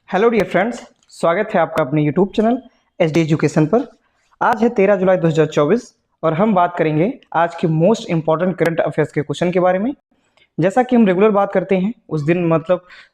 Hello dear friends, स्वागत है आपका अपने यूट्यूब चैनल एचडी एजुकेशन पर। आज है 13 जुलाई 2024 और हम बात करेंगे आज के मोस्ट इंपॉर्टेंट करंट अफेयर्स के क्वेश्चन के बारे में। जैसा कि हम रेगुलर बात करते हैं उस दिन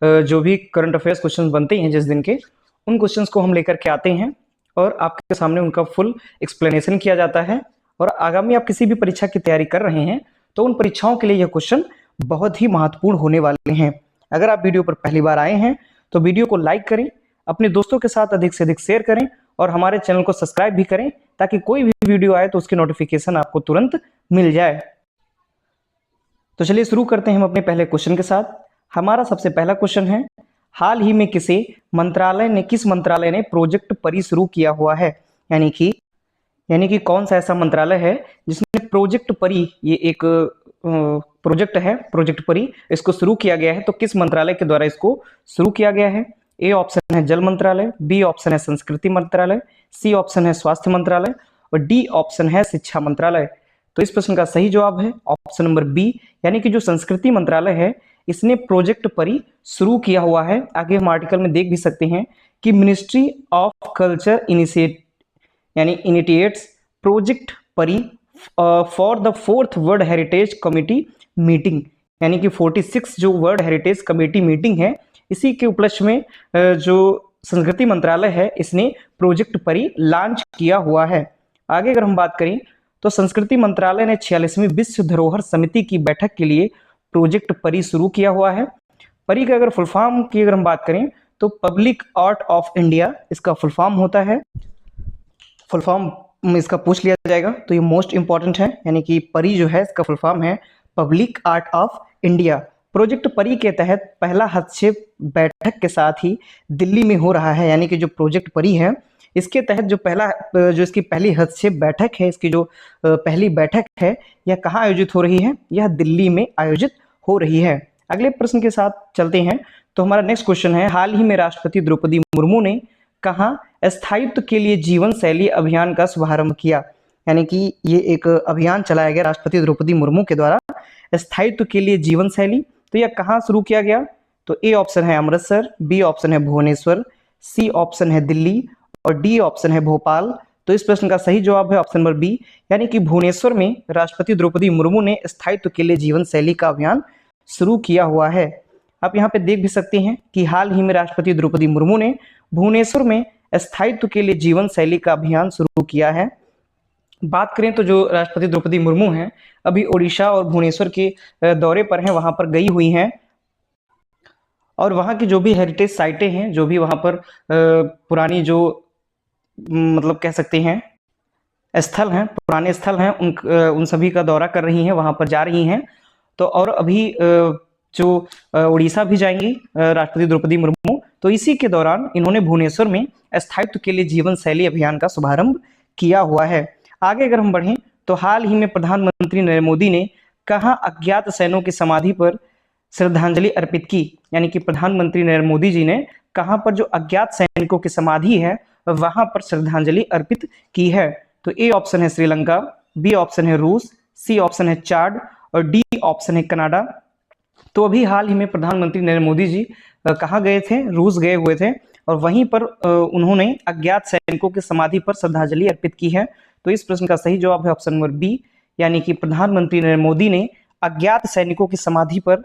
जो भी करंट अफेयर्स क्वेश्चन बनते हैं जिस दिन के, उन क्वेश्चंस को हम लेकर के आते हैं और आपके सामने उनका फुल एक्सप्लेनेशन किया जाता है। और आगामी आप किसी भी परीक्षा की तैयारी कर रहे हैं तो उन परीक्षाओं के लिए यह क्वेश्चन बहुत ही महत्वपूर्ण होने वाले हैं। अगर आप वीडियो पर पहली बार आए हैं तो वीडियो को लाइक करें, अपने दोस्तों के साथ अधिक से अधिक शेयर करें और हमारे चैनल को सब्सक्राइब भी करें ताकि कोई भी वीडियो आए तो उसकी नोटिफिकेशन आपको तुरंत मिल जाए। तो चलिए शुरू करते हैं हम अपने पहले क्वेश्चन के साथ। हमारा सबसे पहला क्वेश्चन है, हाल ही में किस मंत्रालय ने प्रोजेक्ट परी शुरू किया हुआ है। यानी कि कौन सा ऐसा मंत्रालय है जिसने प्रोजेक्ट परी, ये एक प्रोजेक्ट है प्रोजेक्ट परी, इसको शुरू किया गया है। तो किस मंत्रालय के द्वारा इसको शुरू किया गया है? ए ऑप्शन है जल मंत्रालय, बी ऑप्शन है संस्कृति मंत्रालय, सी ऑप्शन है स्वास्थ्य मंत्रालय और डी ऑप्शन है शिक्षा मंत्रालय। तो इस प्रश्न का सही जवाब है ऑप्शन नंबर बी, यानी कि जो संस्कृति मंत्रालय है इसने प्रोजेक्ट परी शुरू किया हुआ है। आगे हम आर्टिकल में देख भी सकते हैं कि ministry of culture initiates project Pari for the 4th world heritage committee meeting, यानी कि 46 जो वर्ल्ड हेरिटेज कमेटी मीटिंग है इसी के उपलक्ष्य में जो संस्कृति मंत्रालय है इसने प्रोजेक्ट परी लॉन्च किया हुआ है। आगे अगर हम बात करें तो संस्कृति मंत्रालय ने 46वीं विश्व धरोहर समिति की बैठक के लिए प्रोजेक्ट परी शुरू किया हुआ है। परी का अगर फुल फॉर्म की अगर हम बात करें तो पब्लिक आर्ट ऑफ इंडिया इसका फुल फॉर्म होता है। फुल फॉर्म इसका पूछ लिया जाएगा तो ये मोस्ट इंपॉर्टेंट है, यानी कि परी जो है इसका फुल फॉर्म है public art of India. Project परी के तहत पहला हस्तक्षेप बैठक के साथ ही दिल्ली में हो रहा है, यानी कि जो प्रोजेक्ट परी है इसके तहत जो इसकी पहली हस्तक्षेप बैठक है, इसकी जो पहली बैठक है यह कहाँ आयोजित हो रही है? यह दिल्ली में आयोजित हो रही है। अगले प्रश्न के साथ चलते हैं। तो हमारा नेक्स्ट क्वेश्चन है, हाल ही में राष्ट्रपति द्रौपदी मुर्मू ने कहाँ स्थायित्व के लिए जीवन शैली अभियान का शुभारंभ किया? यानी कि ये एक अभियान चलाया गया राष्ट्रपति द्रौपदी मुर्मू के द्वारा, स्थायित्व के लिए जीवन शैली। तो यह कहाँ शुरू किया गया? तो ए ऑप्शन है अमृतसर, बी ऑप्शन है भुवनेश्वर, सी ऑप्शन है दिल्ली और डी ऑप्शन है भोपाल। तो इस प्रश्न का सही जवाब है ऑप्शन नंबर बी, यानी कि भुवनेश्वर में राष्ट्रपति द्रौपदी मुर्मू ने स्थायित्व के लिए जीवन शैली का अभियान शुरू किया हुआ है। आप यहाँ पे देख भी सकते हैं कि हाल ही में राष्ट्रपति द्रौपदी मुर्मू ने भुवनेश्वर में स्थायित्व के लिए जीवन शैली का अभियान शुरू किया है। बात करें तो जो राष्ट्रपति द्रौपदी मुर्मू हैं अभी ओडिशा और भुवनेश्वर के दौरे पर हैं, वहां पर गई हुई हैं और वहां की जो भी हेरिटेज साइटें हैं, जो भी वहां पर पुरानी जो मतलब कह सकते हैं स्थल हैं, पुराने स्थल हैं, उन सभी का दौरा कर रही हैं, वहां पर जा रही हैं। तो और अभी जो उड़ीसा भी जाएंगी राष्ट्रपति द्रौपदी मुर्मू, तो इसी के दौरान इन्होंने भुवनेश्वर में स्थायित्व के लिए जीवन शैली अभियान का शुभारंभ किया हुआ है। आगे अगर हम बढ़ें तो हाल ही में प्रधानमंत्री नरेंद्र मोदी ने कहाँ अज्ञात सैनिकों की समाधि पर श्रद्धांजलि अर्पित की? यानी कि प्रधानमंत्री नरेंद्र मोदी जी ने कहाँ पर जो अज्ञात सैनिकों की समाधि है वहां पर श्रद्धांजलि अर्पित की है? तो ए ऑप्शन है श्रीलंका, बी ऑप्शन है रूस, सी ऑप्शन है चाड और डी ऑप्शन है कनाडा। तो अभी हाल ही में प्रधानमंत्री नरेंद्र मोदी जी कहाँ गए थे? रूस गए हुए थे और वहीं पर उन्होंने अज्ञात सैनिकों की समाधि पर श्रद्धांजलि अर्पित की है। तो इस प्रश्न का सही जवाब है ऑप्शन नंबर बी, यानी कि प्रधानमंत्री नरेंद्र मोदी ने अज्ञात सैनिकों की समाधि पर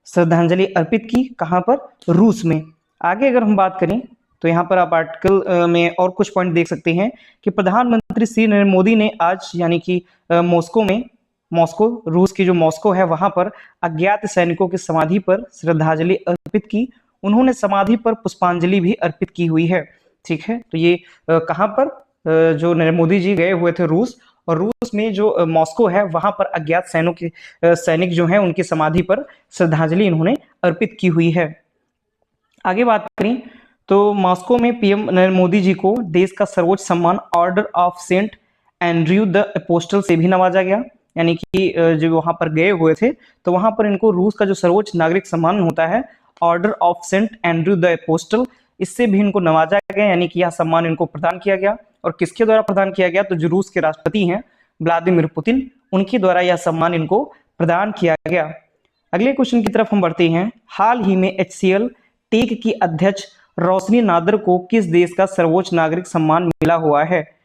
श्रद्धांजलि अर्पित की, कहां पर? रूस में। आगे अगर हम बात करें तो यहाँ पर आप आर्टिकल में और कुछ पॉइंट देख सकते हैं कि प्रधानमंत्री श्री नरेंद्र मोदी ने आज यानी कि मॉस्को रूस की जो मॉस्को है वहां पर अज्ञात सैनिकों की समाधि पर श्रद्धांजलि अर्पित की। उन्होंने समाधि पर पुष्पांजलि भी अर्पित की हुई है। ठीक है, तो ये कहां पर जो नरेंद्र मोदी जी गए हुए थे रूस, और रूस में जो मॉस्को है वहां पर अज्ञात सैनिक जो हैं उनकी समाधि पर श्रद्धांजलि इन्होंने अर्पित की हुई है। आगे बात करें तो मॉस्को में पीएम नरेंद्र मोदी जी को देश का सर्वोच्च सम्मान Order of Saint Andrew the Apostle से भी नवाजा गया। यानी कि जो वहां पर गए हुए थे तो वहां पर इनको रूस का जो सर्वोच्च नागरिक सम्मान होता है Order of Saint Andrew the Apostle, इससे भी इनको नवाजा गया, यानी कि यह सम्मान इनको प्रदान किया गया। और किसके द्वारा प्रदान किया गया? तो जो रूस के राष्ट्रपति हैं व्लादिमीर पुतिन, उनके द्वारा यह सम्मान इनको प्रदान किया गया। अगले क्वेश्चन की तरफ हम बढ़ते हैं। हाल ही में HCL टेक की अध्यक्ष रोशनी नादर को किस देश का सर्वोच्च नागरिक सम्मान मिला हुआ है?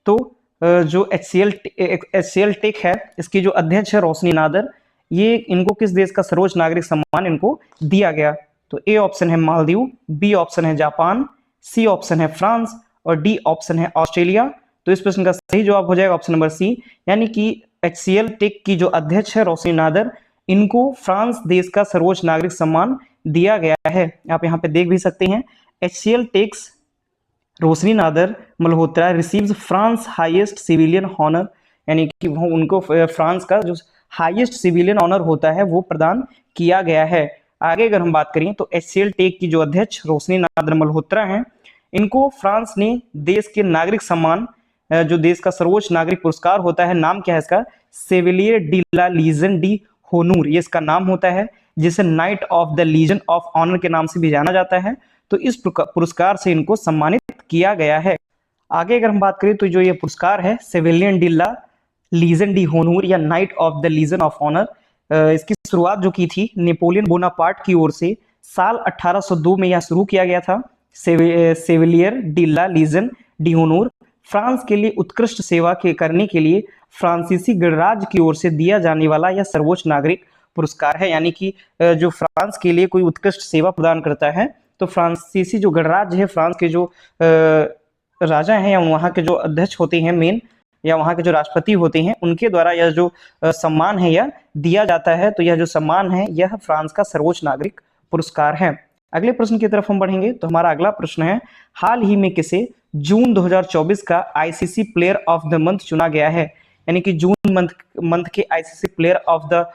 तो जो HCL टेक है, इसकी जो अध्यक्ष है रोशनी नादर, ये इनको किस देश का सर्वोच्च नागरिक सम्मान इनको दिया गया? तो ए ऑप्शन है मालदीव, बी ऑप्शन है जापान, सी ऑप्शन है फ्रांस और डी ऑप्शन है ऑस्ट्रेलिया। तो इस प्रश्न का सही जवाब हो जाएगा ऑप्शन नंबर सी, यानी कि HCL टेक की जो अध्यक्ष है रोशनी नादर, इनको फ्रांस देश का सर्वोच्च नागरिक सम्मान दिया गया है। आप यहाँ पे देख भी सकते हैं, HCL tech's Roshni Nadar Malhotra receives France highest civilian honour, यानी कि वो उनको फ्रांस का जो हाईएस्ट सिविलियन ऑनर होता है वो प्रदान किया गया है। आगे अगर हम बात करें तो HCL टेक की जो अध्यक्ष रोशनी नादर मल्होत्रा हैं, इनको फ्रांस ने देश के नागरिक सम्मान, जो देश का सर्वोच्च नागरिक पुरस्कार होता है, नाम क्या है इसका? Chevalier de la Legion d'Honneur, ये इसका नाम होता है, जिसे Knight of the Legion of Honour के नाम से भी जाना जाता है। तो इस पुरस्कार से इनको सम्मानित किया गया है। आगे अगर हम बात करें तो जो ये पुरस्कार है Chevalier de la Legion d'Honneur या Knight of the Legion of Honour, इसकी शुरुआत जो की थी नेपोलियन बोनापार्ट की ओर से साल 1802 में यह शुरू किया गया था। सेविलियर de la Legion D होनूर France के लिए उत्कृष्ट सेवा के करने के लिए फ्रांसीसी गणराज्य की ओर से दिया जाने वाला यह सर्वोच्च नागरिक पुरस्कार है। यानी कि जो फ्रांस के लिए कोई उत्कृष्ट सेवा प्रदान करता है तो फ्रांसीसी जो गणराज्य है, फ्रांस के जो राजा हैं या वहाँ के जो अध्यक्ष होते हैं मेन, या वहाँ के जो राष्ट्रपति होते हैं, उनके द्वारा यह जो सम्मान है यह दिया जाता है। तो यह जो सम्मान है यह फ्रांस का सर्वोच्च नागरिक पुरस्कार है। अगले प्रश्न की तरफ हम बढ़ेंगे। तो हमारा अगला प्रश्न है, हाल ही में किसे जून 2024 का ICC player of the month चुना गया है? यानी कि जून मंथ के ICC player of the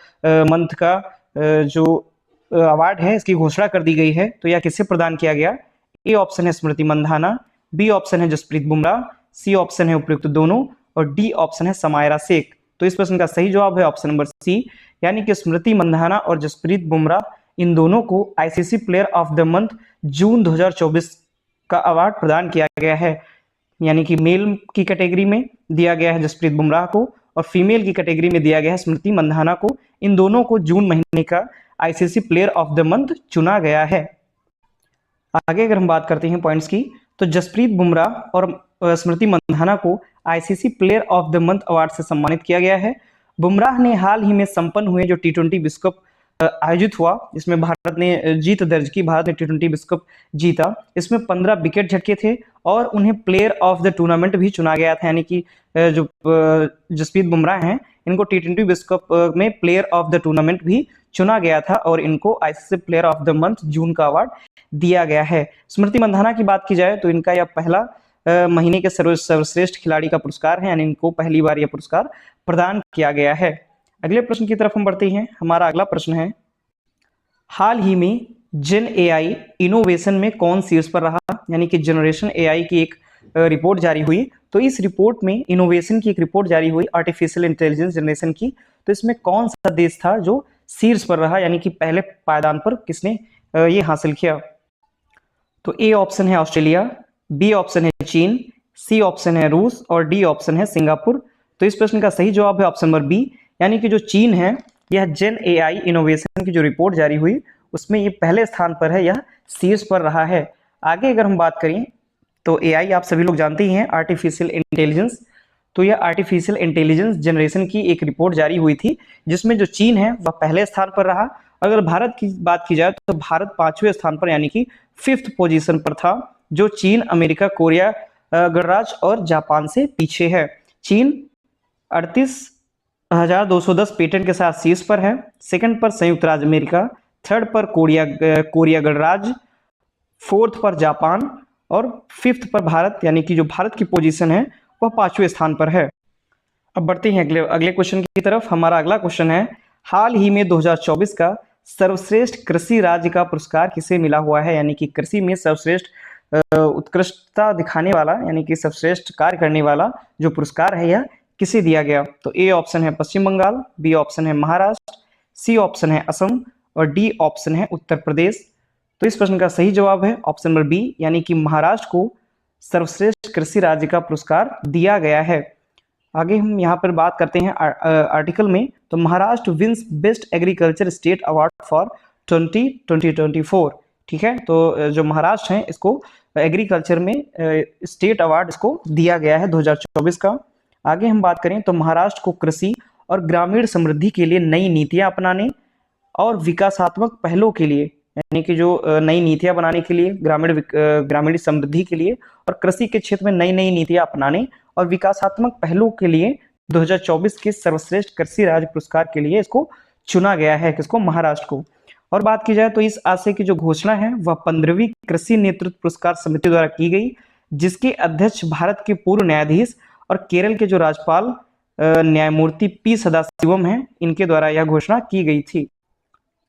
month का जो अवार्ड है इसकी घोषणा कर दी गई है। तो यह किससे प्रदान किया गया? ए ऑप्शन है स्मृति मंधाना, बी ऑप्शन है जसप्रीत बुमराह, सी ऑप्शन है उपयुक्त दोनों और डी ऑप्शन है समायरा शेख। तो इस प्रश्न का सही जवाब है ऑप्शन नंबर सी, यानी कि स्मृति मंधाना और जसप्रीत बुमराह, इन दोनों को ICC player of the month June 2024 का अवार्ड प्रदान किया गया है। यानी कि मेल की कैटेगरी में दिया गया है जसप्रीत बुमराह को और फीमेल की कैटेगरी में दिया गया है स्मृति मंधाना को। इन दोनों को जून महीने का ICC player of the month चुना गया है। आगे अगर हम बात करते हैं पॉइंट्स की, तो जसप्रीत बुमराह और स्मृति मंधाना को ICC player of the month award से सम्मानित किया गया है। बुमराह ने हाल ही में संपन्न हुए जो T20 विश्व कप आयोजित हुआ, इसमें भारत ने जीत दर्ज की, भारत ने T20 विश्व कप जीता। इसमें 15 विकेट झटके थे और उन्हें प्लेयर ऑफ द टूर्नामेंट भी चुना गया था। यानी कि जो जसप्रीत बुमराह हैं, इनको T20 विश्व कप में प्लेयर ऑफ द टूर्नामेंट भी चुना गया था और इनको ICC player of the month June का अवार्ड दिया गया है। स्मृति मंधाना की बात की जाए तो इनका यह पहला महीने के सर्वश्रेष्ठ खिलाड़ी का पुरस्कार है, यानी इनको पहली बार यह पुरस्कार प्रदान किया गया है। अगले प्रश्न की तरफ हम बढ़ते हैं। हमारा अगला प्रश्न है, हाल ही में जेन AI इनोवेशन में कौन शीर्ष पर रहा? यानी कि जनरेशन AI की एक रिपोर्ट जारी हुई। तो इस रिपोर्ट में इनोवेशन की एक रिपोर्ट जारी हुई आर्टिफिशियल इंटेलिजेंस जनरेशन की। तो इसमें कौन सा देश था जो शीर्ष पर रहा, यानी कि पहले पायदान पर किसने ये हासिल किया? तो ए ऑप्शन है ऑस्ट्रेलिया, बी ऑप्शन है चीन, सी ऑप्शन है रूस और डी ऑप्शन है सिंगापुर। तो इस प्रश्न का सही जवाब है ऑप्शन नंबर बी, यानी कि जो चीन है, यह जेन AI इनोवेशन की जो रिपोर्ट जारी हुई उसमें ये पहले स्थान पर है, यह शीर्ष पर रहा है। आगे अगर हम बात करें तो AI आप सभी लोग जानते ही हैं आर्टिफिशियल इंटेलिजेंस। तो यह आर्टिफिशियल इंटेलिजेंस जनरेशन की एक रिपोर्ट जारी हुई थी जिसमें जो चीन है वह पहले स्थान पर रहा। अगर भारत की बात की जाए तो भारत 5वें स्थान पर यानी कि 5th पोजीशन पर था, जो चीन, अमेरिका, कोरिया गणराज्य और जापान से पीछे है। चीन 38,210 पेटेंट के साथ शीर्ष पर है, सेकंड पर संयुक्त राज्य अमेरिका, थर्ड पर कोरिया गणराज्य, फोर्थ पर जापान और 5th पर भारत, यानी कि जो भारत की पोजीशन है वह 5वें स्थान पर है। अब बढ़ते हैं अगले क्वेश्चन की तरफ। हमारा अगला क्वेश्चन है, हाल ही में 2024 का सर्वश्रेष्ठ कृषि राज्य का पुरस्कार किसे मिला हुआ है? यानी कि कृषि में सर्वश्रेष्ठ उत्कृष्टता दिखाने वाला, यानी कि सर्वश्रेष्ठ कार्य करने वाला जो पुरस्कार है यह किसे दिया गया? तो ए ऑप्शन है पश्चिम बंगाल, बी ऑप्शन है महाराष्ट्र, सी ऑप्शन है असम और डी ऑप्शन है उत्तर प्रदेश। तो इस प्रश्न का सही जवाब है ऑप्शन नंबर बी, यानी कि महाराष्ट्र को सर्वश्रेष्ठ कृषि राज्य का पुरस्कार दिया गया है। आगे हम यहाँ पर बात करते हैं आर्टिकल में। तो Maharashtra wins best agriculture state award for 2024। ठीक है, तो जो महाराष्ट्र है इसको एग्रीकल्चर में स्टेट अवार्ड इसको दिया गया है 2024 का। आगे हम बात करें तो महाराष्ट्र को कृषि और ग्रामीण समृद्धि के लिए नई नीतियां अपनाने और विकासात्मक पहलों के लिए, यानी कि जो नई नीतियां बनाने के लिए, ग्रामीण समृद्धि के लिए और कृषि के क्षेत्र में नई नई नीतियां अपनाने और विकासात्मक पहलों के लिए 2024 के सर्वश्रेष्ठ कृषि राज्य पुरस्कार के लिए इसको चुना गया है, किसको, महाराष्ट्र को। और बात की जाए तो इस आशय की जो घोषणा है वह 15वीं कृषि नेतृत्व पुरस्कार समिति द्वारा की गई, जिसके अध्यक्ष भारत के पूर्व न्यायाधीश और केरल के जो राज्यपाल न्यायमूर्ति पी सदाशिवम हैं, इनके द्वारा यह घोषणा की गई थी।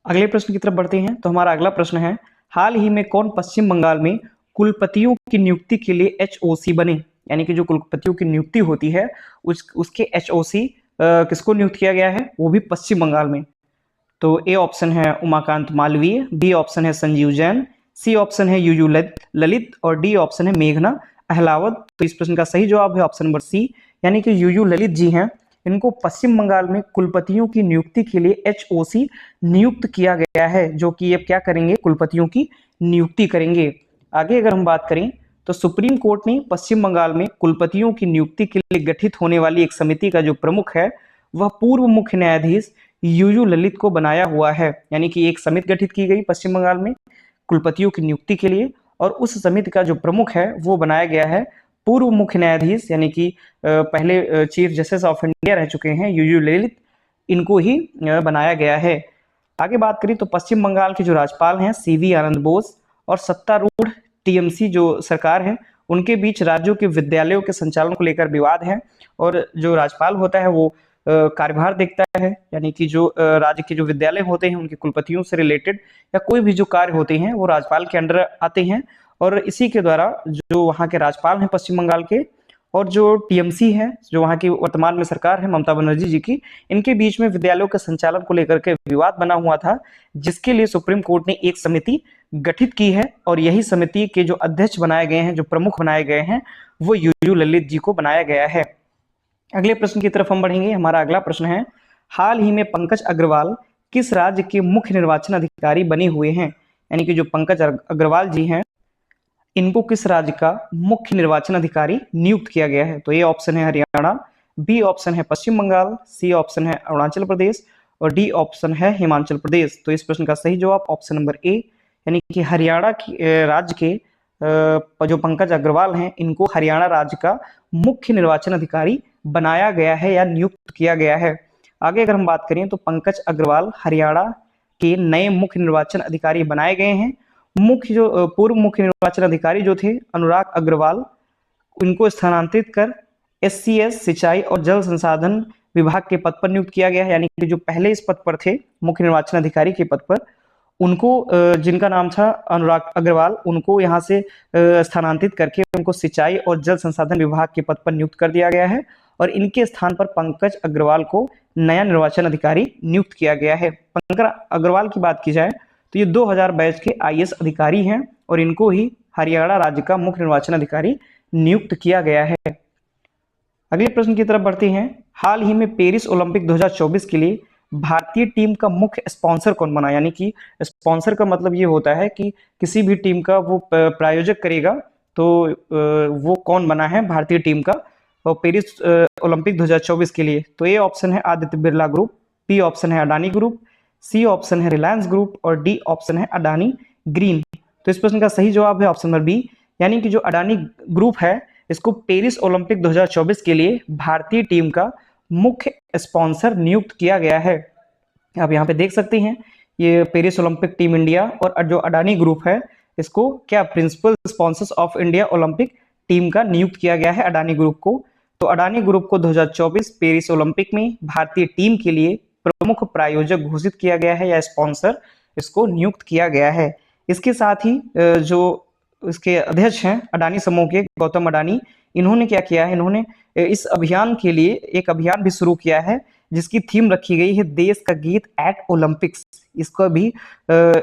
अगले प्रश्न की तरफ बढ़ते हैं। तो हमारा अगला प्रश्न है, हाल ही में कौन पश्चिम बंगाल में कुलपतियों की नियुक्ति के लिए HOC बने, यानी कि जो कुलपतियों की नियुक्ति होती है उसके HOC किसको नियुक्त किया गया है, वो भी पश्चिम बंगाल में। तो ए ऑप्शन है उमाकांत मालवीय, बी ऑप्शन है संजीव जैन, सी ऑप्शन है यूयू ललित और डी ऑप्शन है मेघना अहलावत। तो इस प्रश्न का सही जवाब है ऑप्शन नंबर सी, यानी कि यूयू ललित जी हैं, इनको पश्चिम बंगाल में कुलपतियों की नियुक्ति के लिए HOC नियुक्त किया गया है, जो कि ये क्या करेंगे, कुलपतियों की नियुक्ति करेंगे। आगे अगर हम बात करें तो सुप्रीम कोर्ट ने पश्चिम बंगाल में कुलपतियों की नियुक्ति के लिए गठित होने वाली एक समिति का जो प्रमुख है वह पूर्व मुख्य न्यायाधीश यूयू ललित को बनाया हुआ है, यानी कि एक समिति गठित की गई पश्चिम बंगाल में कुलपतियों की नियुक्ति के लिए और उस समिति का जो प्रमुख है वो बनाया गया है पूर्व मुख्य न्यायाधीश, यानी कि पहले चीफ जस्टिस ऑफ इंडिया रह चुके हैं यूयू ललित, इनको ही बनाया गया है। आगे बात करें तो पश्चिम बंगाल के जो राज्यपाल हैं CV आनंद बोस और सत्तारूढ़ TMC जो सरकार है उनके बीच राज्यों के विद्यालयों के संचालन को लेकर विवाद है, और जो राज्यपाल होता है वो कार्यभार देखता है, यानी कि जो राज्य के जो विद्यालय होते हैं उनके कुलपतियों से रिलेटेड या कोई भी जो कार्य होते हैं वो राज्यपाल के अंडर आते हैं, और इसी के द्वारा जो वहाँ के राज्यपाल हैं पश्चिम बंगाल के और जो TMC है, जो वहाँ की वर्तमान में सरकार है ममता बनर्जी जी की, इनके बीच में विद्यालयों के संचालन को लेकर के विवाद बना हुआ था, जिसके लिए सुप्रीम कोर्ट ने एक समिति गठित की है और यही समिति के जो अध्यक्ष बनाए गए हैं, जो प्रमुख बनाए गए हैं, वो यूयू ललित जी को बनाया गया है। अगले प्रश्न की तरफ हम बढ़ेंगे। हमारा अगला प्रश्न है, हाल ही में पंकज अग्रवाल किस राज्य के मुख्य निर्वाचन अधिकारी बने हुए हैं, यानी कि जो पंकज अग्रवाल जी हैं इनको किस राज्य का मुख्य निर्वाचन अधिकारी नियुक्त किया गया है। तो ए ऑप्शन है हरियाणा, बी ऑप्शन है पश्चिम बंगाल, सी ऑप्शन है अरुणाचल प्रदेश और डी ऑप्शन है हिमाचल प्रदेश। तो इस प्रश्न का सही जवाब ऑप्शन नंबर ए, यानी कि हरियाणा की राज्य के जो पंकज अग्रवाल हैं इनको हरियाणा राज्य का मुख्य निर्वाचन अधिकारी बनाया गया है या नियुक्त किया गया है। आगे अगर हम बात करें तो पंकज अग्रवाल हरियाणा के नए मुख्य निर्वाचन अधिकारी बनाए गए हैं। पूर्व मुख्य निर्वाचन अधिकारी जो थे अनुराग अग्रवाल, उनको स्थानांतरित कर SCS सिंचाई और जल संसाधन विभाग के पद पर नियुक्त किया गया है, यानी कि जो पहले इस पद पर थे मुख्य निर्वाचन अधिकारी के पद पर, उनको जिनका नाम था अनुराग अग्रवाल, उनको यहाँ से स्थानांतरित करके उनको सिंचाई और जल संसाधन विभाग के पद पर नियुक्त कर दिया गया है और इनके स्थान पर पंकज अग्रवाल को नया निर्वाचन अधिकारी नियुक्त किया गया है। पंकज अग्रवाल की बात की जाए तो ये 2000 बैच के IAS अधिकारी हैं और इनको ही हरियाणा राज्य का मुख्य निर्वाचन अधिकारी नियुक्त किया गया है। अगले प्रश्न की तरफ बढ़ते हैं। हाल ही में पेरिस ओलंपिक 2024 के लिए भारतीय टीम का मुख्य स्पॉन्सर कौन बना, यानी कि स्पॉन्सर का मतलब ये होता है कि किसी भी टीम का वो प्रायोजक करेगा, तो वो कौन बना है भारतीय टीम का और पेरिस ओलंपिक 2024 के लिए। तो ए ऑप्शन है Aditya Birla group, B option है अडानी ग्रुप, सी ऑप्शन है रिलायंस ग्रुप और डी ऑप्शन है अडानी ग्रीन। तो इस प्रश्न का सही जवाब है ऑप्शन नंबर बी, यानी कि जो अडानी ग्रुप है इसको पेरिस ओलंपिक 2024 के लिए भारतीय टीम का मुख्य स्पॉन्सर नियुक्त किया गया है। आप यहाँ पे देख सकते हैं ये पेरिस ओलंपिक टीम इंडिया और जो अडानी ग्रुप है इसको क्या principal sponsors of India Olympic team का नियुक्त किया गया है अडानी ग्रुप को। तो अडानी ग्रुप को 2024 पेरिस ओलंपिक में भारतीय टीम के लिए प्रमुख प्रायोजक घोषित किया गया है या स्पॉन्सर इसको नियुक्त किया गया है। इसके साथ ही जो इसके अध्यक्ष हैं अडानी समूह के गौतम अडानी, इन्होंने क्या किया है, इन्होंने इस अभियान के लिए एक अभियान भी शुरू किया है जिसकी थीम रखी गई है देश का गीत एट ओलंपिक्स। इसको भी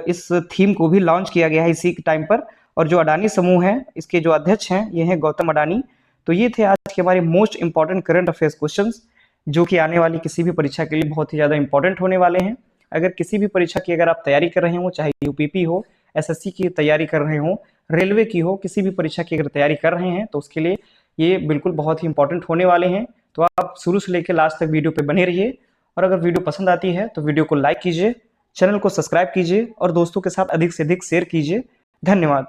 इस थीम को भी लॉन्च किया गया है इसी टाइम पर। और जो अडानी समूह है इसके जो अध्यक्ष हैं ये हैं गौतम अडानी। तो ये थे आज के हमारे most important current affairs questions जो कि आने वाली किसी भी परीक्षा के लिए बहुत ही ज़्यादा इंपॉर्टेंट होने वाले हैं। अगर किसी भी परीक्षा की अगर आप तैयारी कर रहे हो, चाहे UPP हो, एसएससी की तैयारी कर रहे हो, रेलवे की हो, किसी भी परीक्षा की अगर तैयारी कर रहे हैं तो उसके लिए ये बिल्कुल बहुत ही इंपॉर्टेंट होने वाले हैं। तो आप शुरू से लेकर लास्ट तक वीडियो पे बने रहिए, और अगर वीडियो पसंद आती है तो वीडियो को लाइक कीजिए, चैनल को सब्सक्राइब कीजिए और दोस्तों के साथ अधिक से अधिक शेयर कीजिए। धन्यवाद।